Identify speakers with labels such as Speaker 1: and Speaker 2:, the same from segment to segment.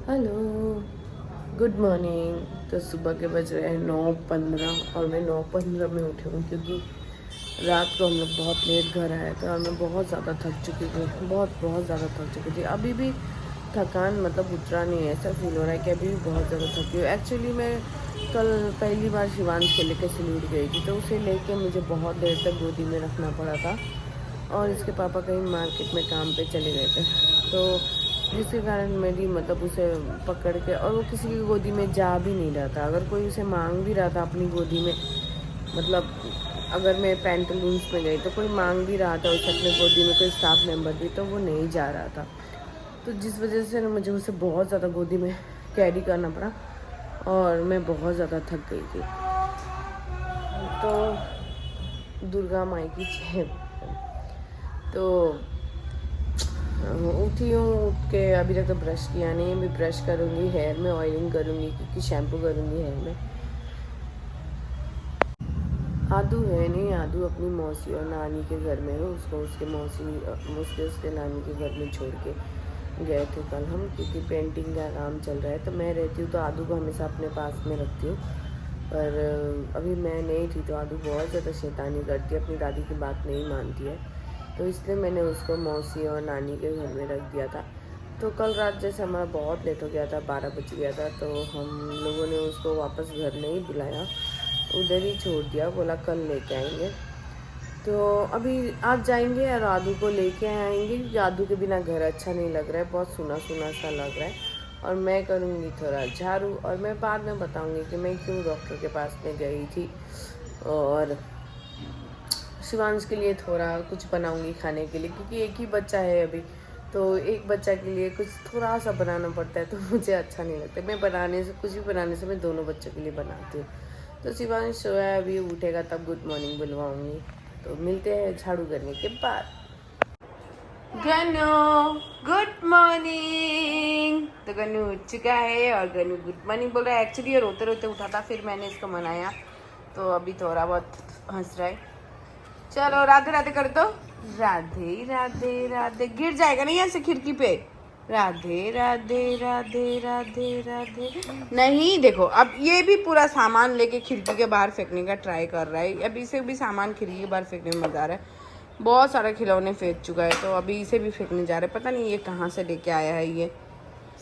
Speaker 1: Hello, good morning. तो सुबह के बज रहे हैं 9:15 और मैं 9:15 में उठी हूँ क्योंकि रात को हम लोग बहुत लेट घर आए थे और मैं बहुत ज़्यादा थक चुकी थी। बहुत ज़्यादा थक चुकी थी। अभी भी थकान मतलब उतरा नहीं है, ऐसा फील हो रहा है कि अभी भी बहुत ज़्यादा थकी हूँ। एक्चुअली मैं कल पहली बार शिवांश को लेकर सिलीगुड़ी गई थी, तो उसे लेके मुझे बहुत देर तक गोदी में रखना पड़ा था और इसके पापा कहीं मार्केट में काम पे चले गए थे, तो जिसके कारण मेरी मतलब उसे पकड़ के, और वो किसी की गोदी में जा भी नहीं रहा था। अगर कोई उसे मांग भी रहा था अपनी गोदी में, मतलब अगर मैं पैंटलून्स में गई तो कोई मांग भी रहा था उसे अपने गोदी में, कोई स्टाफ मेंबर भी, तो वो नहीं जा रहा था। तो जिस वजह से ना मुझे उसे बहुत ज़्यादा गोदी में कैरी करना पड़ा और मैं बहुत ज़्यादा थक गई थी। तो दुर्गा माई की जय। तो उठी हूँ, उठ के अभी तक तो ब्रश किया नहीं है। अभी ब्रश करूँगी, हेयर में ऑयलिंग करूँगी क्योंकि शैम्पू करूँगी हेयर में। आदू है नहीं, आदू अपनी मौसी और नानी के घर में है। उसको उसके मौसी उसके नानी के घर में छोड़ के गए थे कल हम, क्योंकि पेंटिंग का काम चल रहा है। तो मैं रहती हूँ तो आदू को हमेशा अपने पास में रखती हूँ, पर अभी मैं नहीं थी तो आदू बहुत ज़्यादा शैतानी करती है, अपनी दादी की बात नहीं मानती है। तो इसलिए मैंने उसको मौसी और नानी के घर में रख दिया था। तो कल रात जैसे हमारा बहुत लेट हो गया था, 12 बज गया था, तो हम लोगों ने उसको वापस घर नहीं बुलाया, उधर ही छोड़ दिया। बोला कल लेके आएंगे। तो अभी आज जाएंगे और आदू को लेके आएंगे क्योंकि आदू के बिना घर अच्छा नहीं लग रहा है, बहुत सुना सुना सा लग रहा है। और मैं करूँगी थोड़ा झाड़ू, और मैं बाद में बताऊँगी कि मैं क्यों डॉक्टर के पास में गई थी। और शिवांश के लिए थोड़ा कुछ बनाऊँगी खाने के लिए, क्योंकि एक ही बच्चा है अभी, तो एक बच्चा के लिए कुछ थोड़ा सा बनाना पड़ता है, तो मुझे अच्छा नहीं लगता। मैं बनाने से, कुछ भी बनाने से मैं दोनों बच्चों के लिए बनाती हूँ। तो शिवांश सोया है, अभी उठेगा तब गुड मॉर्निंग बुलवाऊँगी। तो मिलते हैं झाड़ू करने के बाद। गनु, गुड मॉर्निंग। तो गनु उठ चुका है और गनु गुड मॉर्निंग बोल रहा है। एक्चुअली ये रोते रोते उठा था, फिर मैंने इसको मनाया तो अभी थोड़ा बहुत हंस रहा है। चलो राधे राधे कर दो। राधे राधे राधे, गिर जाएगा नहीं ऐसे खिड़की पे। राधे राधे राधे राधे राधे। नहीं देखो, अब ये भी पूरा सामान लेके खिड़की के बाहर फेंकने का ट्राई कर रहा है। अब इसे भी सामान खिड़की के बाहर फेंकने में मजा आ रहा है। बहुत सारे खिलौने फेंक चुका है, तो अभी इसे भी फेंकने जा रहे हैं। पता नहीं ये कहाँ से लेके आया है। ये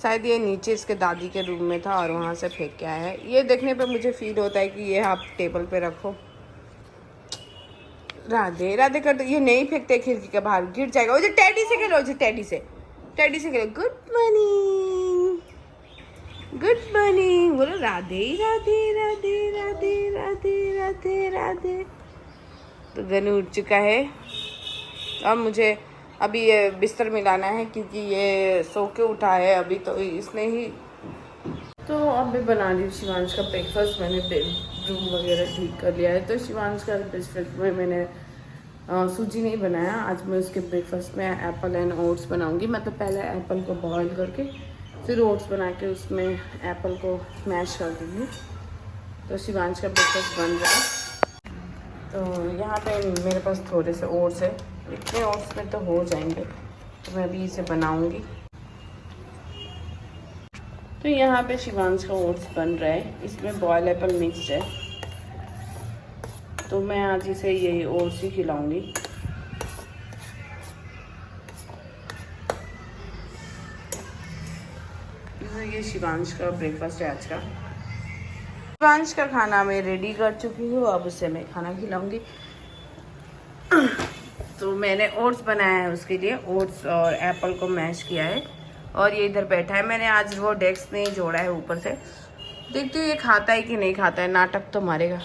Speaker 1: शायद ये नीचे इसके दादी के रूम में था और वहाँ से फेंक के आया है। ये देखने पे मुझे फील होता है कि ये आप टेबल पे रखो। राधे राधे कर दो। ये नहीं फेंकते खिड़की के बाहर, गिर जाएगा। वो जो टेडी से खेलो, जो टेडी से खेलो। गुड मॉर्निंग, गुड मॉर्निंग बोलो। राधे राधे राधे राधे राधे राधे राधे। तो गनु उठ चुका है और मुझे अभी ये बिस्तर मिलाना है क्योंकि ये सो के उठा है अभी, तो इसने ही। तो अभी बना ली शिवांश का ब्रेकफास्ट। मैंने बेडरूम वगैरह ठीक कर लिया है। तो शिवांश का ब्रेकफास्ट में मैंने सूजी नहीं बनाया। आज मैं उसके ब्रेकफास्ट में एप्पल एंड ओट्स बनाऊंगी। मतलब पहले एप्पल को बॉईल करके फिर ओट्स बना के उसमें एप्पल को मैश कर दूँगी। तो शिवांश का ब्रेकफास्ट बन रहा है। तो यहाँ पे मेरे पास थोड़े से ओट्स है, इतने ओट्स में तो हो जाएंगे, तो मैं अभी इसे बनाऊंगी। तो यहाँ पे शिवांश का ओट्स बन रहा है, इसमें बॉयल एप्पल मिक्स है। तो मैं आज इसे यही ओट्स ही खिलाऊंगी। ये शिवांश का ब्रेकफास्ट है आज का। शिवांश का खाना मैं रेडी कर चुकी हूँ, अब उसे मैं खाना खिलाऊंगी। तो मैंने ओट्स बनाया है उसके लिए, ओट्स और एप्पल को मैश किया है, और ये इधर बैठा है। मैंने आज वो डेस्क नहीं जोड़ा है ऊपर से। देखती हूँ ये खाता है कि नहीं खाता है, नाटक तो मारेगा।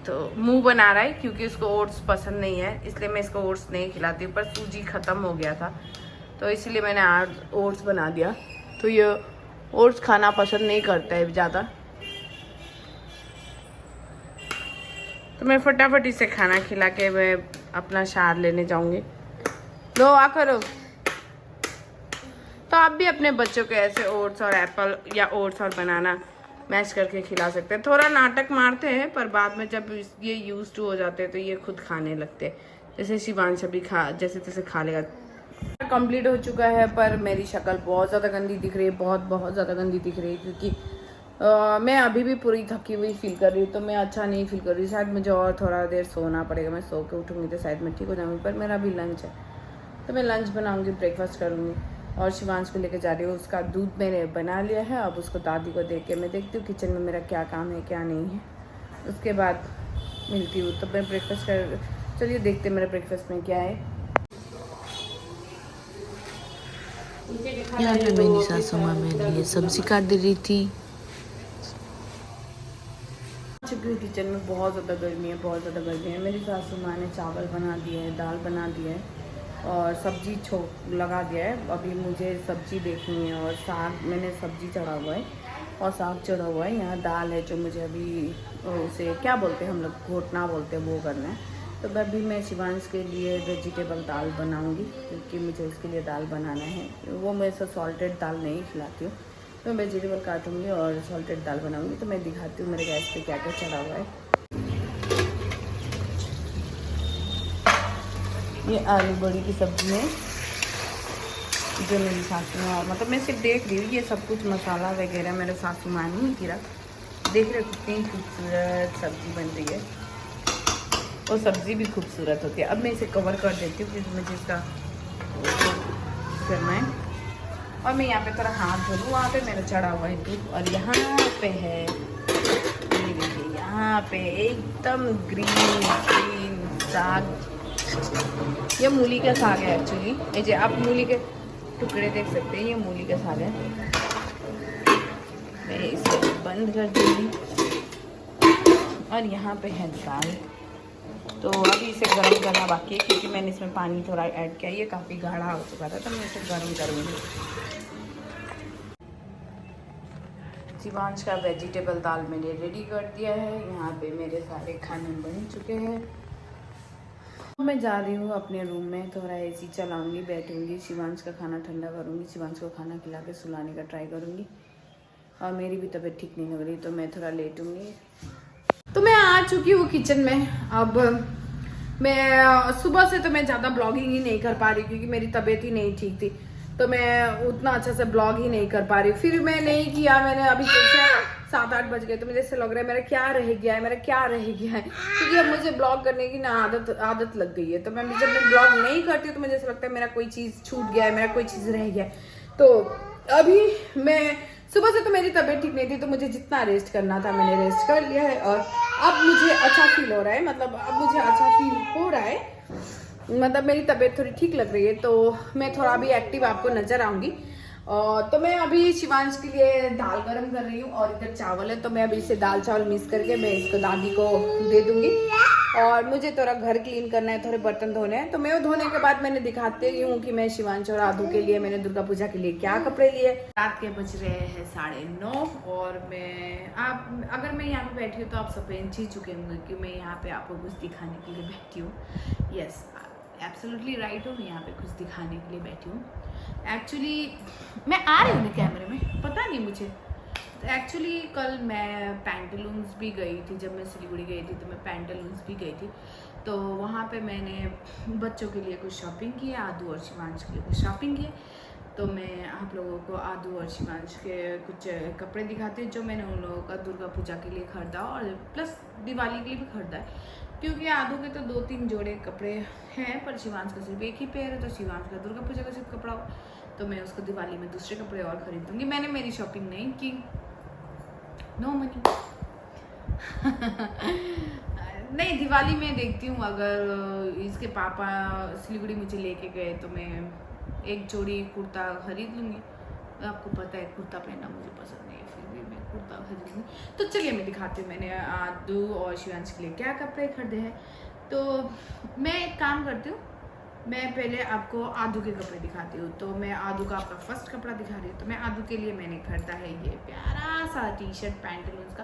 Speaker 1: तो मुंह बना रहा है क्योंकि उसको ओट्स पसंद नहीं है, इसलिए मैं इसको ओट्स नहीं खिलाती। पर सूजी ख़त्म हो गया था तो इसलिए मैंने आज ओट्स बना दिया। तो ये ओट्स खाना पसंद नहीं करता है ज़्यादा, तो मैं फटाफट इसे खाना खिला के मैं अपना शार लेने जाऊंगी। लो आ करो। तो आप भी अपने बच्चों को ऐसे ओट्स और एप्पल या ओट्स और बनाना मैश करके खिला सकते हैं। थोड़ा नाटक मारते हैं पर बाद में जब ये यूज टू हो जाते हैं तो ये खुद खाने लगते हैं। जैसे शिवांश अभी जैसे तैसे खा लेगा, कंप्लीट हो चुका है, पर मेरी शक्ल बहुत ज़्यादा गंदी दिख रही है, बहुत ज़्यादा गंदी दिख रही है, क्योंकि मैं अभी भी पूरी थकी हुई फील कर रही हूँ, तो मैं अच्छा नहीं फील कर रही। शायद मुझे और थोड़ा देर सोना पड़ेगा, मैं सो के उठूँगी तो शायद मैं ठीक हो जाऊँगी। पर मेरा अभी लंच है, तो मैं लंच बनाऊँगी, ब्रेकफास्ट करूँगी और शिवांश को लेकर जा रही हूँ। उसका दूध मैंने बना लिया है, अब उसको दादी को दे के मैं देखती हूँ किचन में मेरा क्या काम है क्या नहीं है, उसके बाद मिलती हूँ। तो मैं ब्रेकफास्ट कर, चलिए देखते मेरे ब्रेकफास्ट में क्या है।
Speaker 2: यहाँ पे मेरी सासू माँ मेरे लिए सब्जी काट दे रही थी।
Speaker 1: किचन में बहुत ज़्यादा गर्मी है, बहुत ज़्यादा गर्मी है। मेरी सासू माँ ने चावल बना दिए है, दाल बना दिया है और सब्जी लगा दिया है। अभी मुझे सब्जी देखनी है और साग, मैंने सब्जी चढ़ा हुआ है और साग चढ़ा हुआ है। यहाँ दाल है जो मुझे अभी उसे क्या बोलते हैं हम लोग, घोटना बोलते हैं, वो करना है। तो अभी मैं शिवांश के लिए वेजिटेबल दाल बनाऊंगी, क्योंकि मुझे उसके लिए दाल बनाना है। वो मैं ऐसा सॉल्टेड दाल नहीं खिलाती हूँ, तो मैं वेजिटेबल काटूंगी और सॉल्टेड दाल बनाऊंगी। तो मैं दिखाती हूँ मेरे गैस पे क्या क्या चढ़ा हुआ है। ये आलू बड़ी की सब्ज़ी है जो मेरी सासू माँ, मतलब मैं सिर्फ देख रही हूँ, ये सब कुछ मसाला वगैरह मेरे सासू माँ ने गिरा। देख रहे हो कितनी खूबसूरत सब्ज़ी बन रही है, और सब्ज़ी भी खूबसूरत होती है। अब मैं इसे कवर कर देती हूँ क्योंकि मुझे इसका करना है। और मैं यहाँ पे थोड़ा हाथ धो लूँ, वहाँ पे मेरा चढ़ा हुआ है दूध, और यहाँ पे है, ये देखिए यहाँ पे एकदम ग्रीन साग। ये मूली का साग है एक्चुअली, ये जो आप मूली के टुकड़े देख सकते हैं, ये मूली का साग है। मैं इसे बंद कर दूँगी और यहाँ पे है दाल। तो अभी इसे गर्म करना बाकी है, क्योंकि मैंने इसमें पानी थोड़ा ऐड किया, ये काफ़ी गाढ़ा हो चुका था, तो मैं इसे गर्म करूँगी। शिवांश का वेजिटेबल दाल मैंने रेडी कर दिया है। यहाँ पे मेरे सारे खाने बन चुके हैं। मैं जा रही हूँ अपने रूम में, थोड़ा एसी चलाऊँगी, बैठूँगी, शिवांश का खाना ठंडा करूँगी, शिवांश को खाना खिला के सुलाने का ट्राई करूँगी। और मेरी भी तबीयत ठीक नहीं लग रही, तो मैं थोड़ा लेटूँगी। तो मैं आ चुकी हूँ किचन में। अब मैं सुबह से तो मैं ज़्यादा ब्लॉगिंग ही नहीं कर पा रही, क्योंकि मेरी तबीयत ही नहीं ठीक थी, तो मैं उतना अच्छा से ब्लॉग ही नहीं कर पा रही। फिर मैं नहीं किया, मैंने अभी 7-8 बज गए, तो मुझे ऐसे लग रहा है मेरा क्या रह गया है, क्योंकि अब मुझे ब्लॉग करने की ना आदत लग गई है। तो मैं जब मैं ब्लॉग नहीं करती हूँ तो मुझे ऐसा लगता है मेरा कोई चीज़ छूट गया है, मेरा कोई चीज़ रह गया है। तो अभी मैं सुबह से तो मेरी तबीयत ठीक नहीं थी, तो मुझे जितना रेस्ट करना था मैंने रेस्ट कर लिया है, और अब मुझे अच्छा फील हो रहा है, मतलब अब मुझे अच्छा फील हो रहा है, मतलब मेरी तबीयत थोड़ी ठीक लग रही है, तो मैं थोड़ा भी एक्टिव आपको नज़र आऊँगी। तो मैं अभी शिवांश के लिए दाल गरम कर रही हूँ, और इधर चावल है, तो मैं अभी इसे दाल चावल मिक्स करके मैं इसको दादी को दे दूँगी। और मुझे थोड़ा घर क्लीन करना है, थोड़े बर्तन धोने हैं, तो मैं वो धोने के बाद मैंने दिखाते ही हूँ कि मैं शिवांश और आदू के लिए मैंने दुर्गा पूजा के लिए क्या कपड़े लिए। रात के बज रहे हैं 9:30, और अगर मैं यहाँ पे बैठी हूँ तो आप समझ ही चुके होंगे कि मैं यहाँ पे आपको कुछ दिखाने के लिए बैठी हूँ। यस, एब्सोल्युटली राइट हूँ, मैं यहाँ पे कुछ दिखाने के लिए बैठी हूँ। एक्चुअली मैं आ रही हूँ कैमरे में, पता नहीं मुझे। एक्चुअली कल मैं पैंटालून्स भी गई थी, जब मैं सिलीगुड़ी गई थी तो मैं पैंटालून्स भी गई थी। तो वहाँ पे मैंने बच्चों के लिए कुछ शॉपिंग की, आदू और शिवांश के लिए कुछ शॉपिंग की। तो मैं आप लोगों को आदू और शिवांश के कुछ कपड़े दिखाती हूँ जो मैंने उन लोगों का दुर्गा पूजा के लिए ख़रीदा, और प्लस दिवाली के लिए भी ख़रीदा है, क्योंकि आदू के तो 2-3 जोड़े कपड़े हैं, पर शिवांश का सिर्फ एक ही पेयर है। तो शिवांश का दुर्गा पूजा का सिर्फ कपड़ा हो, तो मैं उसको दिवाली में दूसरे कपड़े और खरीदूँगी। मैंने मेरी शॉपिंग नहीं की, नो मनी। नहीं, दिवाली में देखती हूँ, अगर इसके पापा सिलीगुड़ी मुझे लेके गए तो मैं एक जोड़ी कुर्ता खरीद लूँगी। आपको पता है कुर्ता पहनना मुझे पसंद नहीं है, फिर भी मैं कुर्ता खरीद लूँगी। तो चलिए मैं दिखाती हूँ मैंने आदू और शिवांश के लिए क्या कपड़े खरीदे हैं। तो मैं एक काम करती हूँ, मैं पहले आपको आदू के कपड़े दिखाती हूँ। तो मैं आदू का आपका फर्स्ट कपड़ा दिखा रही हूँ। तो मैं आदू के लिए मैंने खरीदा है ये प्यारा सा टी शर्ट पैंटालून्स का।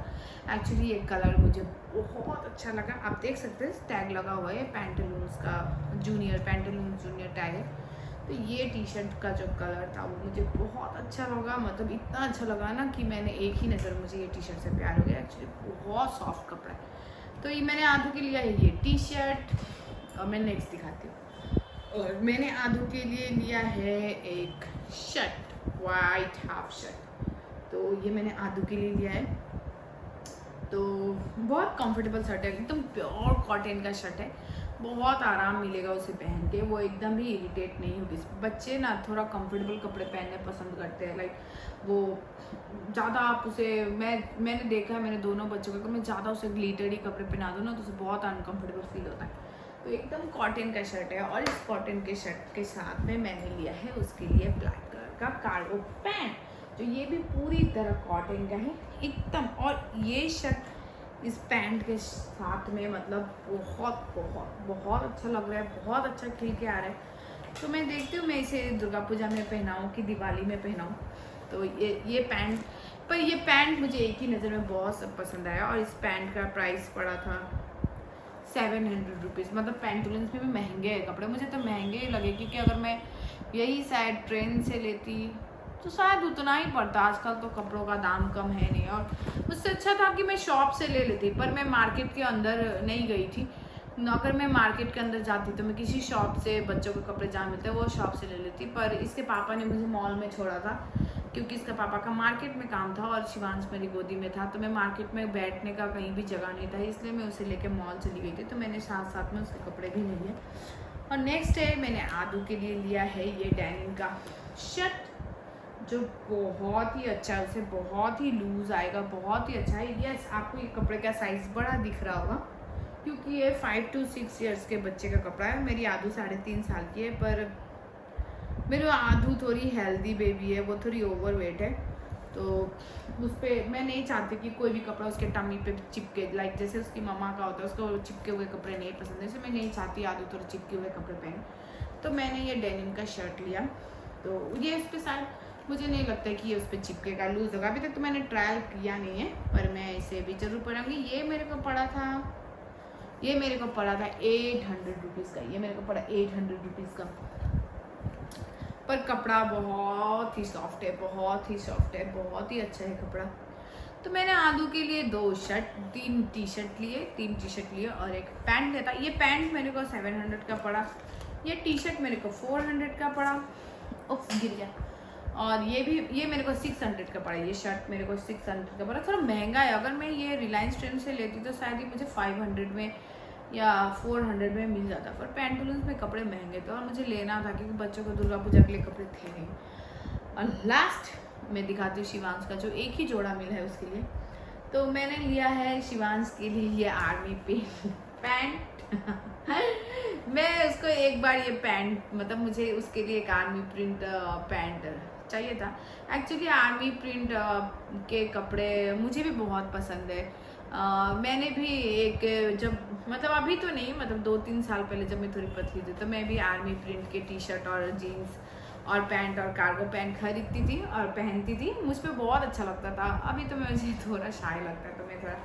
Speaker 1: एक्चुअली ये कलर मुझे बहुत अच्छा लगा, आप देख सकते हैं टैग लगा हुआ है पैंटालून्स का, पैंटालून्स जूनियर टैग है। तो ये टी शर्ट का जो कलर था वो मुझे बहुत अच्छा लगा, मतलब इतना अच्छा लगा ना कि मैंने एक ही नज़र मुझे ये टी शर्ट से प्यार हो गया। एक्चुअली बहुत सॉफ्ट कपड़ा है। तो ये मैंने आदू के लिया है ये टी शर्ट। और मैं नेक्स्ट दिखाती हूँ।
Speaker 3: और मैंने आदू के लिए लिया है एक शर्ट, वाइट हाफ शर्ट। तो ये मैंने आदू के लिए लिया है। तो बहुत कंफर्टेबल शर्ट है, एकदम प्योर कॉटन का शर्ट है। बहुत आराम मिलेगा उसे पहन के, वो एकदम भी इरिटेट नहीं होगी। बच्चे ना थोड़ा कंफर्टेबल कपड़े पहनने पसंद करते हैं, लाइक वो ज़्यादा आप उसे मैंने देखा है, मैंने दोनों बच्चों को, मैं ज़्यादा उसे ग्लिटरी कपड़े पहना दूँ ना तो उसे बहुत अनकंफर्टेबल फील होता है। तो एकदम कॉटन का शर्ट है। और इस कॉटन के शर्ट के साथ में मैंने लिया है उसके लिए ब्लैक कलर का कार्गो पैंट, जो ये भी पूरी तरह कॉटन का है एकदम। और ये शर्ट इस पैंट के साथ में मतलब बहुत बहुत बहुत अच्छा लग रहा है, बहुत अच्छा खिल के आ रहा है। तो मैं देखती हूँ मैं इसे दुर्गा पूजा में पहनाऊँ कि दिवाली में पहनाऊँ। तो ये पैंट मुझे एक ही नज़र में बहुत पसंद आया। और इस पैंट का प्राइस पड़ा था 700 रुपीज़। मतलब पैंटूलेंस में भी महंगे हैं कपड़े, मुझे तो महंगे लगे, क्योंकि अगर मैं यही शायद ट्रेन से लेती तो शायद उतना ही पड़ता। आजकल तो कपड़ों का दाम कम है नहीं, और उससे अच्छा था कि मैं शॉप से ले लेती, पर मैं मार्केट के अंदर नहीं गई थी। अगर मैं मार्केट के अंदर जाती तो मैं किसी शॉप से बच्चों के कपड़े जहाँ मिलते हैं वो शॉप से ले लेती। पर इसके पापा ने मुझे मॉल में छोड़ा था, क्योंकि इसका पापा का मार्केट में काम था और शिवांश मेरी गोदी में था। तो मैं मार्केट में बैठने का कहीं भी जगह नहीं था, इसलिए मैं उसे लेके मॉल चली गई थी। तो मैंने साथ साथ में उसके कपड़े भी ले लिए। और नेक्स्ट है मैंने आदू के लिए लिया है ये डेनिम का शर्ट, जो बहुत ही अच्छा है, उसे बहुत ही लूज आएगा, बहुत ही अच्छा है। यस, आपको ये कपड़े का साइज़ बड़ा दिख रहा होगा, क्योंकि ये 5 to 6 ईयर्स के बच्चे का कपड़ा है। मेरी आदू 3.5 साल की है, पर मेरी आदू थोड़ी हेल्दी बेबी है, वो थोड़ी ओवरवेट है। तो उस पर मैं नहीं चाहती कि कोई भी कपड़ा उसके टमी पे चिपके, लाइक जैसे उसकी मम्मा का होता है, उसको चिपके हुए कपड़े नहीं पसंद है, इसलिए मैं नहीं चाहती आदू थोड़े चिपके हुए कपड़े पहने। तो मैंने ये डेनिम का शर्ट लिया। तो ये इस पर शायद मुझे नहीं लगता कि ये उस पर चिपकेगा, लूज होगा। अभी तक तो मैंने ट्रायल किया नहीं है, पर मैं इसे भी जरूर पहनूंगी। ये मेरे को पड़ा था 800 रुपीज़ का। ये मेरे को पड़ा 800 रुपीज़ का। पर कपड़ा बहुत ही सॉफ्ट है, बहुत ही सॉफ्ट है, बहुत ही अच्छा है कपड़ा। तो मैंने आदू के लिए 3 टी शर्ट लिए और एक पैंट लेता। ये पैंट मेरे को 700 का पड़ा, ये टी शर्ट मेरे को 400 का पड़ा। उफ, गिर गया। और ये मेरे को 600 का पड़ा। ये शर्ट मेरे को 600 का पड़ा, थोड़ा महंगा है। अगर मैं ये रिलायंस ट्रेंड से लेती तो शायद ये मुझे 500 में या 400 में मिल जाता। पर पैंटूलून्स में कपड़े महंगे थे और मुझे लेना था, क्योंकि बच्चों को दुर्गा पूजा के लिए कपड़े थे नहीं। और लास्ट मैं दिखाती हूँ शिवांश का, जो एक ही जोड़ा मिला है उसके लिए। तो मैंने लिया है शिवांश के लिए ये आर्मी पैंट। मैं उसको एक बार ये पैंट, मतलब मुझे उसके लिए एक आर्मी प्रिंट पैंट चाहिए था। एक्चुअली आर्मी प्रिंट के कपड़े मुझे भी बहुत पसंद है। मैंने भी एक, जब मतलब अभी तो नहीं, मतलब 2-3 साल पहले जब मैं थोड़ी पतली थी तो मैं भी आर्मी प्रिंट के टी शर्ट और जीन्स और पैंट और कार्गो पैंट खरीदती थी और पहनती थी। मुझ पर बहुत अच्छा लगता था। अभी तो मुझे थोड़ा शाय लगता है, तो मैं थोड़ा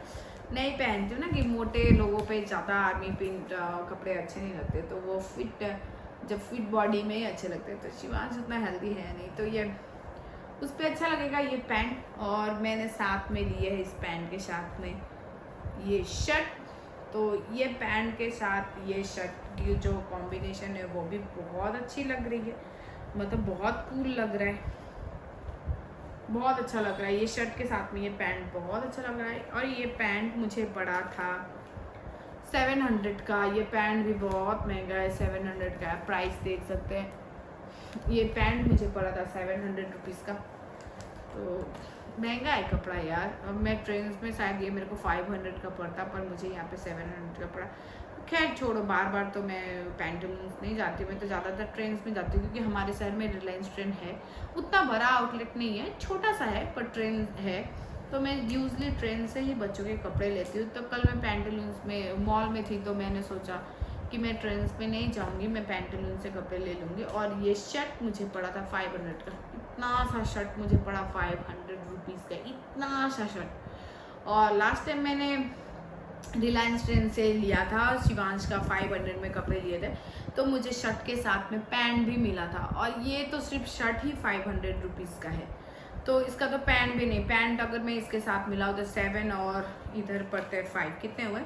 Speaker 3: नहीं पहनती हूँ ना, कि मोटे लोगों पे ज़्यादा आर्मी प्रिंट कपड़े अच्छे नहीं लगते, तो वो फिट बॉडी में ही अच्छे लगते हैं। तो शिवांश उतना हेल्दी है नहीं, तो ये उस पर अच्छा लगेगा ये पैंट। और मैंने साथ में लिए है इस पैंट के साथ में ये शर्ट। तो ये पैंट के साथ ये शर्ट की जो कॉम्बिनेशन है वो भी बहुत अच्छी लग रही है, मतलब बहुत कूल लग रहा है, बहुत अच्छा लग रहा है। ये शर्ट के साथ में ये पैंट बहुत अच्छा लग रहा है। और ये पैंट मुझे पड़ा था 700 का। ये पैंट भी बहुत महंगा है, 700 का है, प्राइस देख सकते हैं। ये पैंट मुझे पड़ा था 700 रुपीज़ का। तो महंगा है कपड़ा यार। अब मैं ट्रेन में शायद ये मेरे को 500 का पड़ता, पर मुझे यहाँ पे 700 का पड़ा। खैर छोड़ो, बार बार तो मैं पैंटलून्स नहीं जाती, मैं तो ज़्यादातर ट्रेन में जाती हूँ, क्योंकि हमारे शहर में रिलायंस ट्रेन है। उतना बड़ा आउटलेट नहीं है, छोटा सा है, पर ट्रेन है। तो मैं यूजली ट्रेन से ही बच्चों के कपड़े लेती हूँ। तो कल मैं पैंटलून्स में मॉल में थी, तो मैंने सोचा कि मैं ट्रेन में नहीं जाऊँगी, मैं पैंटलून से कपड़े ले लूँगी। और ये शर्ट मुझे पड़ा था 500 का। इतना सा शर्ट मुझे पड़ा 500 रुपीज़ का, इतना सा शर्ट। और लास्ट टाइम मैंने रिलायंस ट्रेंड से लिया था शिवांश का, 500 में कपड़े लिए थे, तो मुझे शर्ट के साथ में पैंट भी मिला था। और ये तो सिर्फ शर्ट ही 500 रुपीज़ का है, तो इसका तो पैंट भी नहीं। पैंट अगर मैं इसके साथ मिलाऊँ तो 7 और इधर पड़ते हैं 5, कितने हुए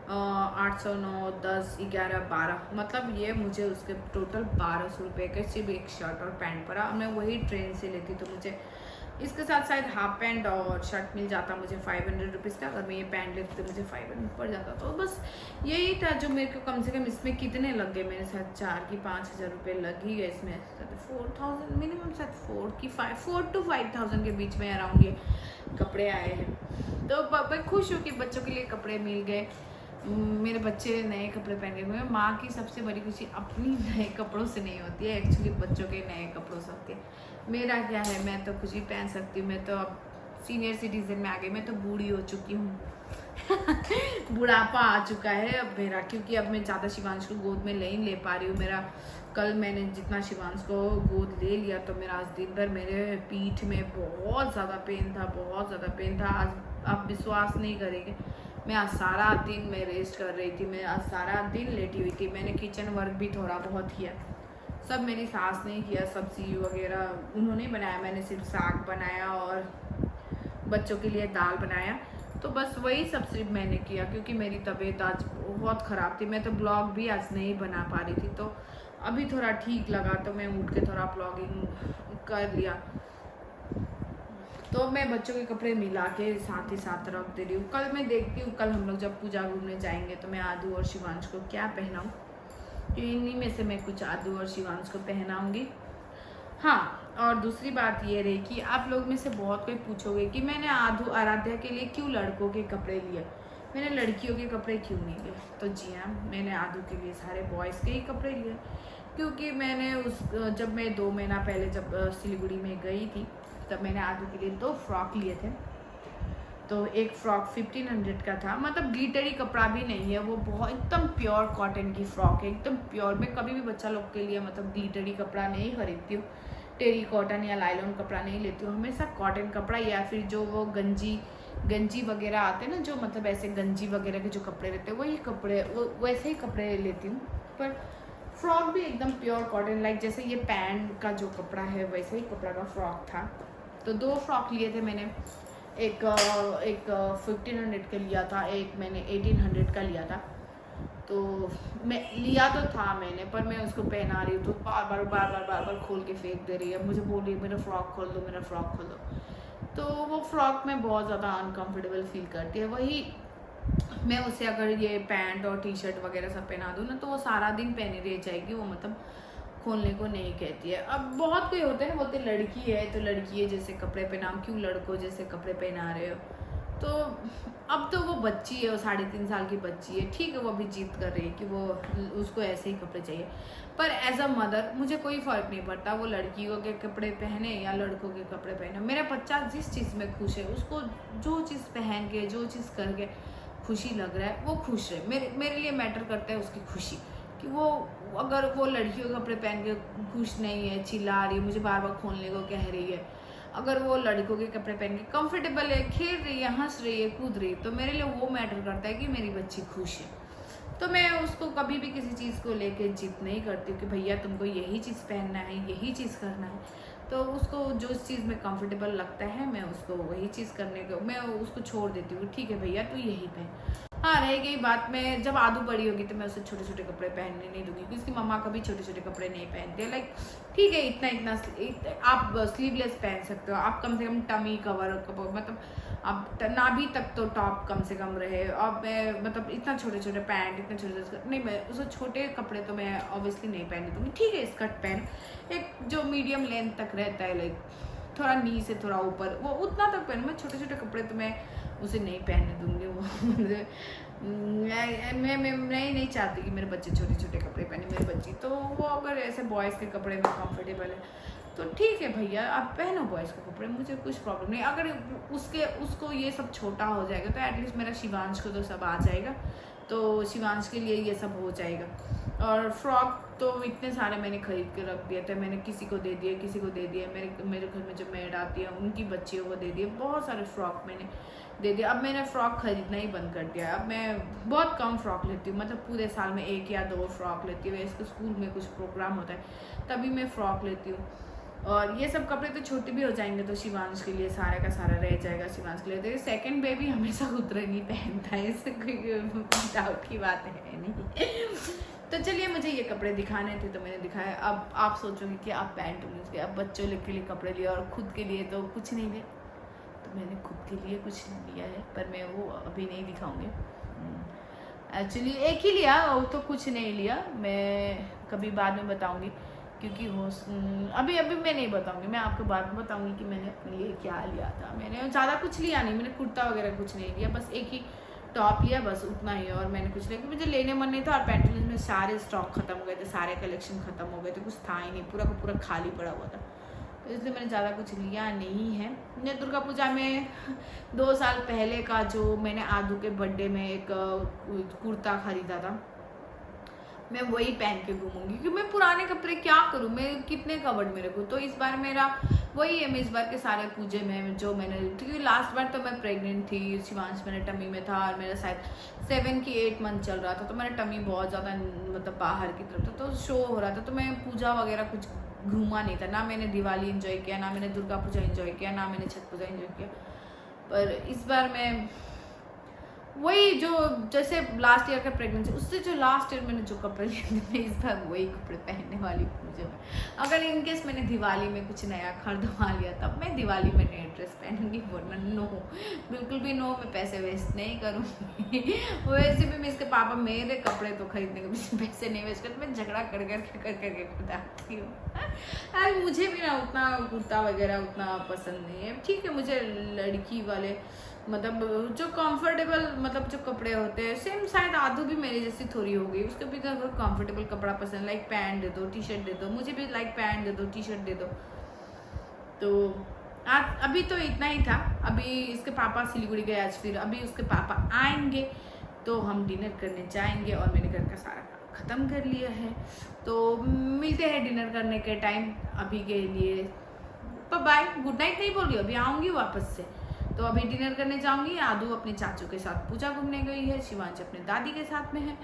Speaker 3: 800, 9, 10, 11, 12, मतलब ये मुझे उसके टोटल 1200 रुपये के सिर्फ एक शर्ट और पैंट पड़ा। मैं वही ट्रेन से लेती तो मुझे इसके साथ शायद हाफ पैंट और शर्ट मिल जाता मुझे 500 रुपीज़ का। अगर मैं ये पैंट लेती तो मुझे 500 पड़ जाता। तो बस यही था जो मेरे को कम से कम इसमें कितने लग गए, मेरे साथ 4 की 5,000 रुपये लग ही गए इसमें। 4000 मिनिमम, शायद 4 to 5000 के बीच में अराउंड ये कपड़े आए हैं। तो मैं खुश हूँ कि बच्चों के लिए कपड़े मिल गए, मेरे बच्चे नए कपड़े पहने हुए हैं। माँ की सबसे बड़ी खुशी अपनी नए कपड़ों से नहीं होती है, एक्चुअली बच्चों के नए कपड़ों से होती है। मेरा क्या है, मैं तो कुछ ही पहन सकती हूँ। मैं तो अब सीनियर सिटीजन में आ गई, मैं तो बूढ़ी हो चुकी हूँ। बुढ़ापा आ चुका है अब मेरा, क्योंकि अब मैं ज़्यादा शिवांश को गोद में नहीं ले पा रही हूँ। मेरा कल मैंने जितना शिवांश को गोद ले लिया तो मेरा आज दिन भर मेरे पीठ में बहुत ज़्यादा पेन था, बहुत ज़्यादा पेन था। आज आप विश्वास नहीं करेंगे, मैं आज सारा दिन मैं रेस्ट कर रही थी, मैं आज सारा दिन लेटी हुई थी। मैंने किचन वर्क भी थोड़ा बहुत किया, सब मेरी सास ने किया, सब्जी वगैरह उन्होंने बनाया, मैंने सिर्फ साग बनाया और बच्चों के लिए दाल बनाया। तो बस वही सब सिर्फ मैंने किया, क्योंकि मेरी तबीयत आज बहुत ख़राब थी। मैं तो ब्लॉग भी आज नहीं बना पा रही थी, तो अभी थोड़ा ठीक लगा तो मैं उठ के थोड़ा ब्लॉगिंग कर लिया। तो मैं बच्चों के कपड़े मिला के साथ ही साथ रख दे रही हूँ। कल मैं देखती हूँ, कल हम लोग जब पूजा घूमने जाएंगे तो मैं आदू और शिवांश को क्या पहनाऊँ, तो इन्हीं में से मैं कुछ आदू और शिवांश को पहनाऊँगी। हाँ, और दूसरी बात ये रही कि आप लोग में से बहुत कोई पूछोगे कि मैंने आदू आराध्या के लिए क्यों लड़कों के कपड़े लिए, मैंने लड़कियों के कपड़े क्यों नहीं लिए। तो जी हाँ, मैंने आदू के लिए सारे बॉयज़ के ही कपड़े लिए, क्योंकि मैंने जब मैं 2 महीना पहले जब सिलीगुड़ी में गई थी तब मैंने आदू के लिए 2 फ्रॉक लिए थे। तो एक फ़्रॉक 1500 का था, मतलब ग्लिटरी कपड़ा भी नहीं है, वो बहुत एकदम प्योर कॉटन की फ़्रॉक है, एकदम प्योर। मैं कभी भी बच्चा लोग के लिए मतलब ग्लिटरी कपड़ा नहीं खरीदती हूँ, टेरी कॉटन या लाइलॉन कपड़ा नहीं लेती हूँ, हमेशा कॉटन कपड़ा या फिर जो वो गंजी वगैरह आते हैं ना, जो मतलब ऐसे गंजी वगैरह के जो कपड़े रहते हैं वही कपड़े, वो वैसे ही कपड़े लेती हूँ। पर फ्रॉक भी एकदम प्योर कॉटन, लाइक जैसे ये पैंट का जो कपड़ा है वैसे ही कपड़ा का फ्रॉक था। तो 2 फ्रॉक लिए थे मैंने, एक 1500 का लिया था, एक मैंने 1800 का लिया था। तो मैं लिया तो था मैंने, पर मैं उसको पहना रही हूँ तो बार बार खोल के फेंक दे रही है, मुझे बोल रही है मेरा फ्रॉक खोल दो, मेरा फ्रॉक खोल दो। तो वो फ्रॉक में बहुत ज़्यादा अनकम्फर्टेबल फील करती है। वही मैं उसे अगर ये पैंट और टी शर्ट वगैरह सब पहना दूँ ना तो वो सारा दिन पहने रह जाएगी, वो मतलब खोलने को नहीं कहती है। अब बहुत कोई होते हैं ना, बोलते लड़की है तो लड़की है जैसे कपड़े पहनाओ, क्यों लड़कों जैसे कपड़े पहना रहे हो। तो अब तो वो बच्ची है, वो 3.5 साल की बच्ची है, ठीक है, वो अभी जिद कर रही है कि वो उसको ऐसे ही कपड़े चाहिए। पर एज अ मदर मुझे कोई फ़र्क नहीं पड़ता वो लड़कियों के कपड़े पहने या लड़कों के कपड़े पहने। मेरा बच्चा जिस चीज़ में खुश है, उसको जो चीज़ पहन के जो चीज़ करके खुशी लग रहा है वो खुश है। मेरे लिए मैटर करता है उसकी खुशी, कि वो अगर वो लड़कियों के कपड़े पहन के खुश नहीं है, चिल्ला रही है, मुझे बार बार खोलने को कह रही है, अगर वो लड़कों के कपड़े पहन के कंफर्टेबल है, खेल रही है, हंस रही है, कूद रही है, तो मेरे लिए वो मैटर करता है कि मेरी बच्ची खुश है। तो मैं उसको कभी भी किसी चीज़ को लेके जिद नहीं करती हूँ कि भैया तुमको यही चीज़ पहनना है, यही चीज़ करना है। तो उसको जो चीज़ में कंफर्टेबल लगता है मैं उसको वही चीज़ करने को मैं उसको छोड़ देती हूँ, ठीक है भैया तू यही पहन। हाँ, रह गई बात, मैं जब आदू बड़ी होगी तो मैं उसे छोटे छोटे कपड़े पहनने नहीं दूंगी, क्योंकि उसकी मम्मा कभी छोटे छोटे कपड़े नहीं पहनते। लाइक ठीक है, इतना आप स्लीवलेस पहन सकते हो, आप कम से कम टमी कवर मतलब अब नाभि तक तो टॉप कम से कम रहे। अब मैं मतलब इतना छोटे छोटे पैंट, इतने छोटे छोटे नहीं, मैं उसे छोटे कपड़े तो मैं ऑब्वियसली नहीं पहनने दूँगी। ठीक है, स्कर्ट पहन एक जो मीडियम लेंथ तक रहता है, लाइक थोड़ा नी से थोड़ा ऊपर, वो उतना तक पहनूँ। मैं छोटे छोटे कपड़े तो मैं उसे नहीं पहनने दूँगी। वो मैं नहीं चाहती कि मेरे बच्चे छोटे छोटे कपड़े पहने, मेरी बच्ची तो वो अगर ऐसे बॉयज़ के कपड़े में कंफर्टेबल है तो ठीक है भैया आप पहनो बॉयज़ के कपड़े, मुझे कुछ प्रॉब्लम नहीं। अगर उसको ये सब छोटा हो जाएगा तो एटलीस्ट मेरा शिवांश को तो सब आ जाएगा, तो शिवांश के लिए ये सब हो जाएगा। और फ्रॉक तो इतने सारे मैंने खरीद के रख दिए थे, मैंने किसी को दे दिए, किसी को दे दिए, मेरे घर में जो मेड आती है उनकी बच्चियों को दे दिए, बहुत सारे फ्रॉक मैंने दे दिया। अब मैंने फ़्रॉक ख़रीदना ही बंद कर दिया। अब मैं बहुत कम फ़्रॉक लेती हूँ, मतलब पूरे साल में 1 या 2 फ्रॉक लेती हूँ। इसके स्कूल में कुछ प्रोग्राम होता है तभी मैं फ़्रॉक लेती हूँ। और ये सब कपड़े तो छोटे भी हो जाएंगे तो शिवांश के लिए सारे का सारा रह जाएगा शिवांश के लिए। देखिए सेकंड बेबी हमेशा उतरंगी पहनता है, इससे कोई डाउट की बात है नहीं। तो चलिए मुझे ये कपड़े दिखाने थे तो मैंने दिखाया। अब आप सोचोगे कि आप पैंट लूज के, अब बच्चों के लिए कपड़े लिए और खुद के लिए तो कुछ नहीं लिया। तो मैंने खुद के लिए कुछ लिया है पर मैं वो अभी नहीं दिखाऊंगी। एक्चुअली एक ही लिया, वो तो कुछ नहीं लिया, मैं कभी बाद में बताऊंगी क्योंकि वो अभी मैं नहीं बताऊंगी, मैं आपको बाद में बताऊंगी कि मैंने अपने लिए क्या लिया था। मैंने ज़्यादा कुछ लिया नहीं, मैंने कुर्ता वगैरह कुछ नहीं लिया, बस एक ही टॉप लिया बस उतना ही। और मैंने कुछ लिया मुझे लेने मन नहीं था और पैंटलून में सारे स्टॉक खत्म हो गए थे, सारे कलेक्शन खत्म हो गए थे, कुछ था ही नहीं, पूरा का पूरा खाली पड़ा हुआ था। तो इसलिए मैंने ज़्यादा कुछ लिया नहीं है। मैंने दुर्गा पूजा में 2 साल पहले का जो मैंने आदू के बर्थडे में एक कुर्ता खरीदा था, मैं वही पहन के घूमूंगी क्योंकि मैं पुराने कपड़े क्या करूँ, मैं कितने कवर्ड में रखूँ। तो इस बार मेरा वही है, मैं इस बार के सारे पूजे में जो मैंने, क्योंकि लास्ट बार तो मैं प्रेग्नेंट थी, शिवांश मेरे टमी में था और मेरा शायद 7 की 8 मंथ चल रहा था, तो मेरा टमी बहुत ज़्यादा मतलब बाहर की तरफ था, तो शो हो रहा था, तो मैं पूजा वगैरह कुछ घूमा नहीं था। ना मैंने दिवाली एंजॉय किया, ना मैंने दुर्गा पूजा एंजॉय किया, ना मैंने छठ पूजा एंजॉय किया। पर इस बार मैं वही जो जैसे लास्ट ईयर का प्रेगनेंसी, उससे जो लास्ट ईयर मैंने जो कपड़े लिए थे मैं इस बार वही कपड़े पहनने वाली पूजा में। अगर इनकेस मैंने दिवाली में कुछ नया खरीदवा लिया तब मैं दिवाली में नई ड्रेस पहनूंगी, वरना नो, बिल्कुल भी नो, मैं पैसे वेस्ट नहीं करूँगी। वैसे भी मैं इसके पापा मेरे कपड़े तो खरीदने के पीछे पैसे नहीं वेस्ट करते, मैं झगड़ा कर करके बताती हूँ। यार मुझे भी ना उतना कुर्ता वगैरह उतना पसंद नहीं है। ठीक है, मुझे लड़की वाले मतलब जो कंफर्टेबल मतलब जो कपड़े होते हैं, सेम शायद आदू भी मेरी जैसी थोड़ी हो गई, उसको भी अगर कंफर्टेबल कपड़ा पसंद, लाइक पैंट दे दो, टी शर्ट दे दो, मुझे भी लाइक पैंट दे दो, टी शर्ट दे दो। तो आज अभी तो इतना ही था। अभी इसके पापा सिलीगुड़ी गए आज, फिर अभी उसके पापा आएंगे तो हम डिनर करने जाएंगे और मैंने घर का सारा काम ख़त्म कर लिया है। तो मिलते हैं डिनर करने के टाइम। अभी के लिए बाय, गुड नाइट नहीं बोल रही, अभी आऊँगी वापस से। तो अभी डिनर करने जाऊंगी। आदू अपने चाचू के साथ पूजा घूमने गई है, शिवांश अपने दादी के साथ में है।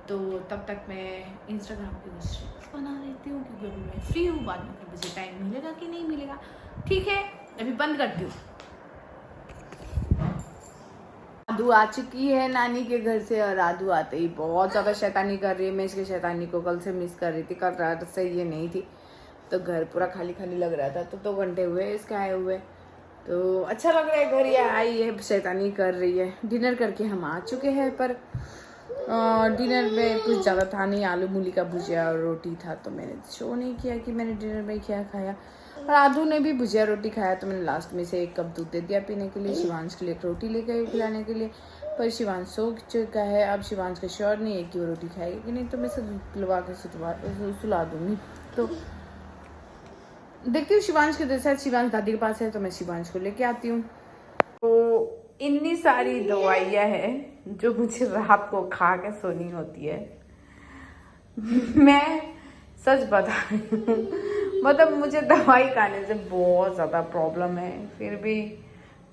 Speaker 3: तो तब तक मैं इंस्टाग्राम पे कुछ रील्स बना लेती हूँ क्योंकि अभी मैं फ्री हूँ। बाद में मुझे टाइम मिलेगा कि नहीं मिलेगा, ठीक है, अभी बंद करती हूँ। आदू आ चुकी है नानी के घर से और आदू आते ही बहुत ज़्यादा शैतानी कर रही है। मैं इसकी शैतानी को कल से मिस कर रही थी, कल रात से ये नहीं थी तो घर पूरा खाली खाली लग रहा था। तो 2 घंटे हुए इसके आए हुए, तो अच्छा लग रहा है। घर ये आई है, शैतानी कर रही है। डिनर करके हम आ चुके हैं, पर डिनर में कुछ ज़्यादा था नहीं, आलू मूली का भुजिया और रोटी था, तो मैंने शो नहीं किया कि मैंने डिनर में क्या खाया। और आदू ने भी भुजिया रोटी खाया, तो मैंने लास्ट में से 1 कप दूध दे दिया पीने के लिए। शिवांश के लिए एक रोटी लेकर आई खिलाने के लिए, पर शिवांश सो चुका है। अब शिवांश का श्योर नहीं है कि वो रोटी खाएगी कि नहीं, तो मैं सब पिलवा के सुला दूँगी। तो देखती हूँ शिवांश के साथ, शिवांश दादी के पास है तो मैं शिवांश को लेके आती हूँ। तो इतनी सारी दवाइयाँ हैं जो मुझे रात को खा के सोनी होती है। मैं सच बता रही हूँ, मतलब मुझे दवाई खाने से बहुत ज़्यादा प्रॉब्लम है, फिर भी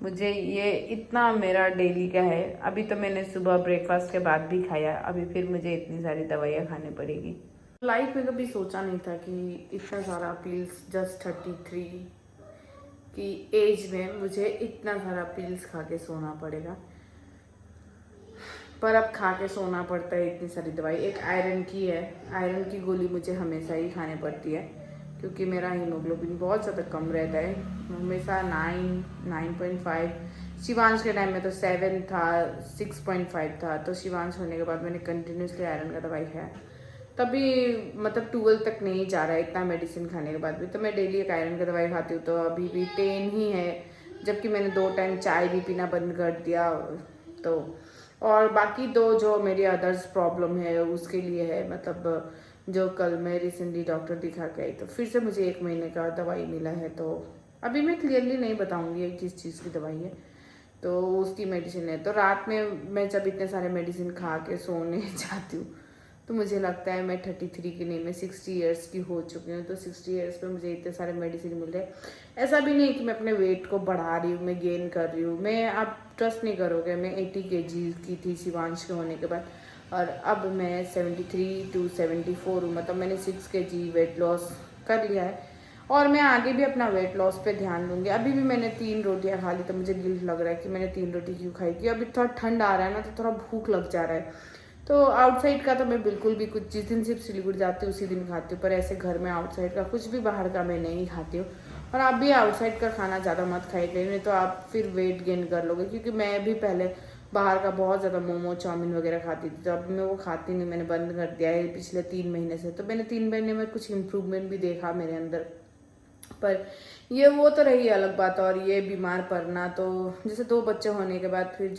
Speaker 3: मुझे ये इतना मेरा डेली का है। अभी तो मैंने सुबह ब्रेकफास्ट के बाद भी खाया, अभी फिर मुझे इतनी सारी दवाइयाँ खानी पड़ेगी। लाइफ में कभी सोचा नहीं था कि इतना सारा पिल्स, जस्ट 33 की एज में मुझे इतना सारा पिल्स खा के सोना पड़ेगा। पर अब खा के सोना पड़ता है इतनी सारी दवाई। एक आयरन की है, आयरन की गोली मुझे हमेशा ही खानी पड़ती है क्योंकि मेरा हीमोग्लोबिन बहुत ज़्यादा कम रहता है, हमेशा 9.5। शिवांश के टाइम में तो 7 था, 6.5 था। तो शिवांश होने के बाद मैंने कंटिन्यूसली आयरन का दवाई खाया, तभी मतलब 12 तक नहीं जा रहा है इतना मेडिसिन खाने के बाद भी। तो मैं डेली एक आयरन का दवाई खाती हूँ, तो अभी भी 10 ही है, जबकि मैंने 2 टाइम चाय भी पीना बंद कर दिया। तो और बाकी 2 जो मेरी अदर्स प्रॉब्लम है उसके लिए है, मतलब जो कल मैं रिसेंटली डॉक्टर दिखा के आई तो फिर से मुझे 1 महीने का दवाई मिला है। तो अभी मैं क्लियरली नहीं बताऊँगी किस चीज़ की दवाई है, तो उसकी मेडिसिन है। तो रात में मैं जब इतने सारे मेडिसिन खा के सोने जाती हूँ तो मुझे लगता है मैं 33 की नहीं, मैं 60 ईयर्स की हो चुकी हूँ। तो 60 ईयर्स पे मुझे इतने सारे मेडिसिन मिल रहे हैं। ऐसा भी नहीं कि मैं अपने वेट को बढ़ा रही हूँ, मैं गेन कर रही हूँ। मैं आप ट्रस्ट नहीं करोगे, मैं 80 kg की थी शिवांश के होने के बाद, और अब मैं 73 to 74 हूँ, मतलब मैंने 6 kg वेट लॉस कर लिया है। और मैं आगे भी अपना वेट लॉस पे ध्यान दूंगी। अभी भी मैंने 3 रोटियां खा ली तो मुझे गिल्ट लग रहा है कि मैंने 3 रोटी क्यों खाई थी। अभी थोड़ा ठंड आ रहा है ना तो थोड़ा भूख लग जा रहा है। तो आउटसाइड का तो मैं बिल्कुल भी कुछ, जिस दिन सिर्फ सिलीगुड़ी जाती हूँ उसी दिन खाती हूँ, पर ऐसे घर में आउटसाइड का कुछ भी बाहर का मैं नहीं खाती हूँ। और आप भी आउटसाइड का खाना ज़्यादा मत खाइए, नहीं तो आप फिर वेट गेन कर लोगे। क्योंकि मैं भी पहले बाहर का बहुत ज़्यादा मोमो चाउमीन वगैरह खाती थी, तो अब मैं वो खाती नहीं, मैंने बंद कर दिया है पिछले 3 महीने से। तो मैंने 3 महीने में कुछ इम्प्रूवमेंट भी देखा मेरे अंदर। पर ये वो तो रही अलग बात। और ये बीमार पड़ना, तो जैसे 2 बच्चे होने के बाद फिर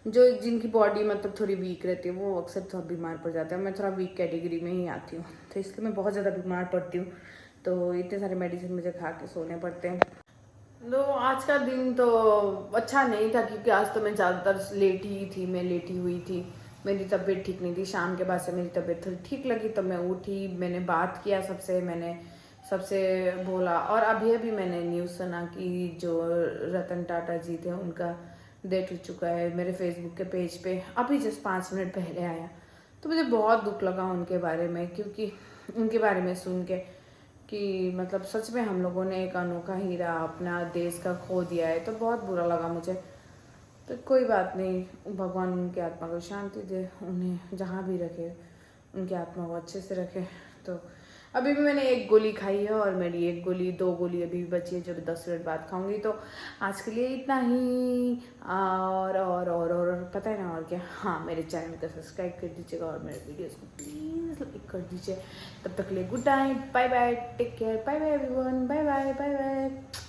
Speaker 3: जो जिनकी बॉडी मतलब थोड़ी वीक रहती है वो अक्सर थोड़ा बीमार पड़ जाते हैं। मैं थोड़ा वीक कैटेगरी में ही आती हूँ, तो इसलिए मैं बहुत ज़्यादा बीमार पड़ती हूँ। तो इतने सारे मेडिसिन मुझे खा के सोने पड़ते हैं। तो आज का दिन तो अच्छा नहीं था, क्योंकि आज तो मैं ज़्यादातर लेटी ही थी, मैं लेटी हुई थी, मेरी तबीयत ठीक नहीं थी। शाम के बाद से मेरी तबीयत थोड़ी ठीक लगी तो मैं उठी, मैंने बात किया सबसे, मैंने सबसे बोला। और अभी मैंने न्यूज़ सुना कि जो रतन टाटा जी थे उनका डेथ हो चुका है। मेरे फेसबुक के पेज पे अभी जस्ट 5 मिनट पहले आया। तो मुझे बहुत दुख लगा उनके बारे में, क्योंकि उनके बारे में सुन के कि मतलब सच में हम लोगों ने एक अनोखा हीरा अपना देश का खो दिया है। तो बहुत बुरा लगा मुझे। तो कोई बात नहीं, भगवान उनकी आत्मा को शांति दे, उन्हें जहाँ भी रखे उनकी आत्मा को अच्छे से रखे। तो अभी भी मैंने 1 गोली खाई है और मेरी 1 गोली 2 गोली अभी भी बची है जो 10 मिनट बाद खाऊंगी। तो आज के लिए इतना ही। और पता है ना और क्या, हाँ, मेरे चैनल को सब्सक्राइब कर दीजिएगा और मेरे वीडियोस को प्लीज़ लाइक कर दीजिए। तब तक के लिए good night, bye bye, take care, bye bye everyone, bye bye, bye bye.